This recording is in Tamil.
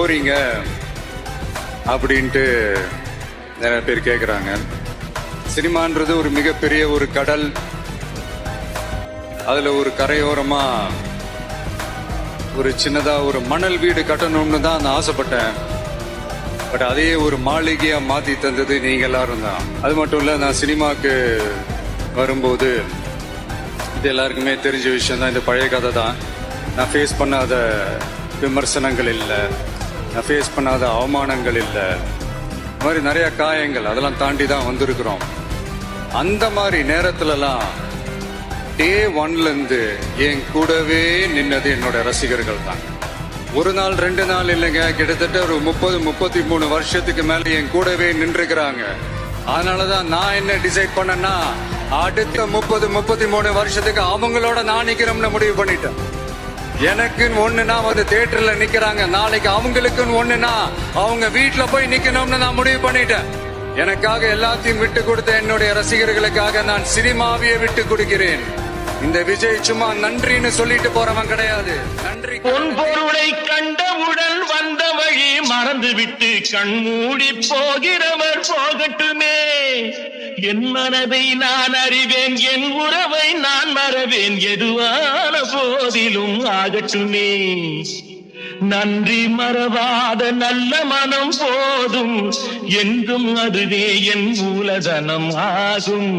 போறீங்க அப்படின்ட்டு நிறைய பேர் கேட்குறாங்க. சினிமான்றது ஒரு மிகப்பெரிய ஒரு கடல். அதுல ஒரு கரையோரமா ஒரு சின்னதா ஒரு மணல் வீடு கட்டணும்னு தான் நான் ஆசைப்பட்டேன். பட் அதே ஒரு மாளிகையா மாத்தி தந்தது நீங்க எல்லாரும் தான். அது மட்டும் இல்ல, நான் சினிமாக்கு வரும்போது இது எல்லாருக்குமே தெரிஞ்ச விஷயம் தான். இந்த பழைய கதை தான். நான் ஃபேஸ் பண்ணாத விமர்சனங்கள் இல்லை, நான் ஃபேஸ் பண்ணாத அவமானங்கள் இல்லை, இந்த மாதிரி நிறைய காயங்கள் அதெல்லாம் தாண்டி தான் வந்திருக்கிறோம். அந்த மாதிரி நேரத்துலலாம் டே ஒன்ல இருந்து என் கூடவே நின்னது என்னோட ரசிகர்கள் தான். ஒரு நாள் 2 நாள் இல்லைங்க, கிட்டத்தட்ட ஒரு 30-33 வருஷத்துக்கு மேல என் கூடவே நின்றுக்கிறாங்க. அதனாலதான் நான் என்ன டிசைட் பண்ணேன்னா, அடுத்த 30-33 வருஷத்துக்கு அவங்களோட நான் நிக்கிறோம்னு முடிவு பண்ணிட்டேன். எனக்குன்னு ஒண்ணுனா வந்து தியேட்டர்ல நிக்கிறாங்க, நாளைக்கு அவங்களுக்குன்னு ஒண்ணுனா அவங்க வீட்டுல போய் நிக்கணும்னு நான் முடிவு பண்ணிட்டேன். எனக்காக எல்லாத்தையும் விட்டு கொடுத்த என்னுடைய ரசிகர்களுக்காக நான் சினிமாவையே விட்டு கொடுக்கிறேன். இந்த விஜய் சும்மா நன்றின்னு சொல்லிட்டு போறவன் கிடையாது. நன்றி. பொன் பொருளை கண்டவுடன் வந்த வழி மறந்துவிட்டு கண்மூடி போகிறவர் போகட்டுமே. என் மனதை நான் அறிவேன், என் உறவை நான் மறவேன், எதுவான போதிலும் ஆகட்டுமே. நன்றி மறவாத நல்ல மனம் போதும், என்றும் அதுவே என் மூலதனம் ஆகும்.